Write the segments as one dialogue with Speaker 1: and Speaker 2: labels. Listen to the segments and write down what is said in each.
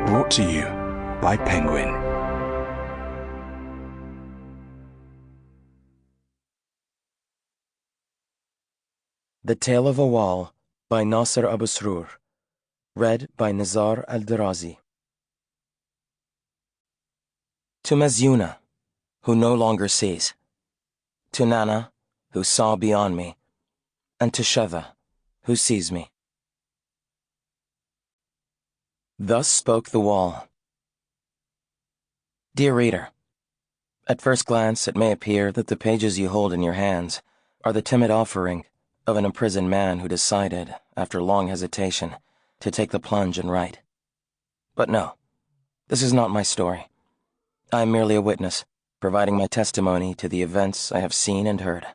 Speaker 1: Brought to you by Penguin.
Speaker 2: The Tale of a Wall by Nasser Abu Srour. Read by Nezar Alderazi. To Mazyuna, who no longer sees. To Nana, who saw beyond me. And to Shava, who sees me. Thus spoke the wall. Dear reader, at first glance it may appear that the pages you hold in your hands are the timid offering of an imprisoned man who decided, after long hesitation, to take the plunge and write. But no, this is not my story. I am merely a witness, providing my testimony to the events I have seen and heard.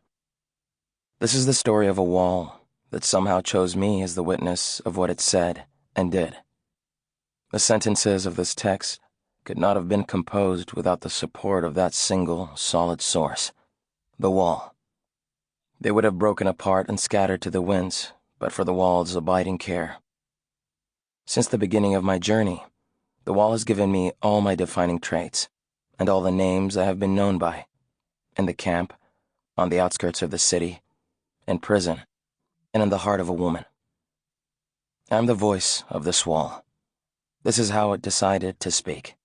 Speaker 2: This is the story of a wall that somehow chose me as the witness of what it said and did. The sentences of this text could not have been composed without the support of that single, solid source, the wall. They would have broken apart and scattered to the winds, but for the wall's abiding care. Since the beginning of my journey, the wall has given me all my defining traits, and all the names I have been known by, in the camp, on the outskirts of the city, in prison, and in the heart of a woman. I am the voice of this wall. This is how it decided to speak.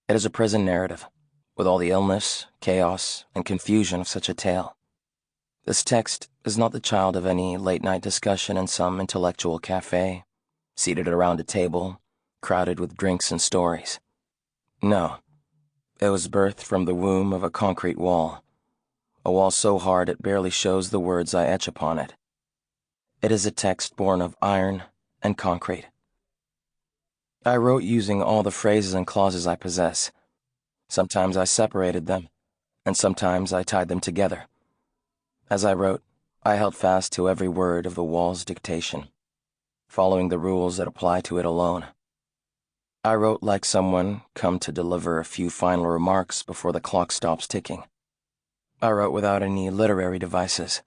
Speaker 2: It is a prison narrative, with all the illness, chaos, and confusion of such a tale. This text is not the child of any late-night discussion in some intellectual cafe, seated around a table, crowded with drinks and stories. No, it was birthed from the womb of a concrete wall, a wall so hard it barely shows the words I etch upon it. It is a text born of iron and concrete. I wrote using all the phrases and clauses I possess. Sometimes I separated them, and sometimes I tied them together. As I wrote, I held fast to every word of the wall's dictation, following the rules that apply to it alone. I wrote like someone come to deliver a few final remarks before the clock stops ticking. I wrote without any literary devices,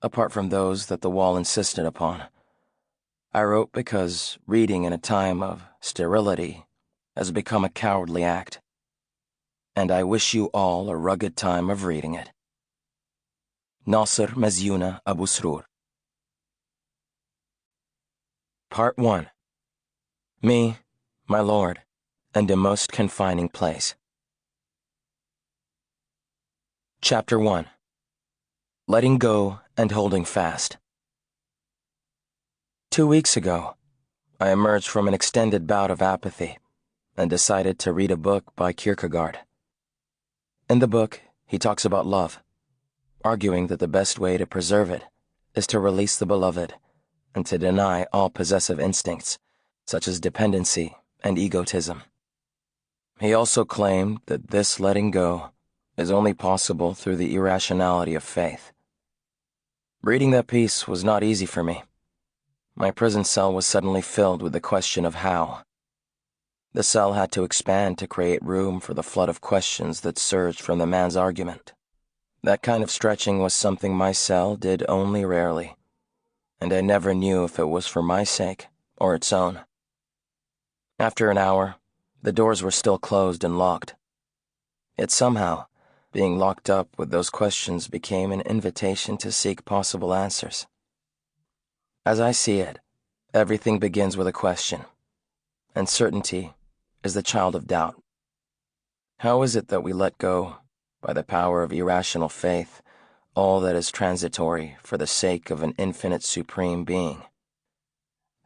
Speaker 2: apart from those that the wall insisted upon. I wrote because reading in a time of sterility has become a cowardly act, and I wish you all a rugged time of reading it. Nasser Abu Srour. Part 1. Me, my Lord, and a most confining place. Chapter 1. Letting Go and Holding Fast. 2 weeks ago, I emerged from an extended bout of apathy and decided to read a book by Kierkegaard. In the book, he talks about love, arguing that the best way to preserve it is to release the beloved and to deny all possessive instincts, such as dependency and egotism. He also claimed that this letting go is only possible through the irrationality of faith. Reading that piece was not easy for me. My prison cell was suddenly filled with the question of how. The cell had to expand to create room for the flood of questions that surged from the man's argument. That kind of stretching was something my cell did only rarely, and I never knew if it was for my sake or its own. After an hour, the doors were still closed and locked. Yet somehow, being locked up with those questions became an invitation to seek possible answers. As I see it, everything begins with a question, and certainty is the child of doubt. How is it that we let go, by the power of irrational faith, all that is transitory for the sake of an infinite supreme being?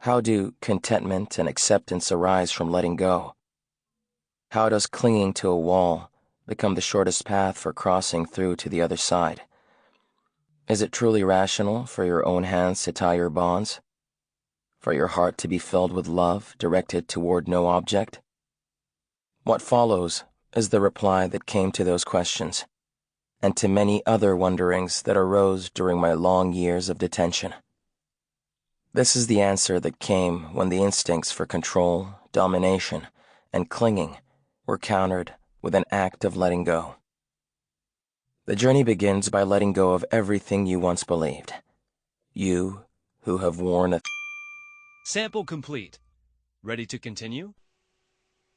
Speaker 2: How do contentment and acceptance arise from letting go? How does clinging to a wall become the shortest path for crossing through to the other side? Is it truly rational for your own hands to tie your bonds? For your heart to be filled with love directed toward no object? What follows is the reply that came to those questions, and to many other wonderings that arose during my long years of detention. This is the answer that came when the instincts for control, domination, and clinging were countered with an act of letting go. The journey begins by letting go of everything you once believed. You, who have worn a...
Speaker 3: Sample complete. Ready to continue?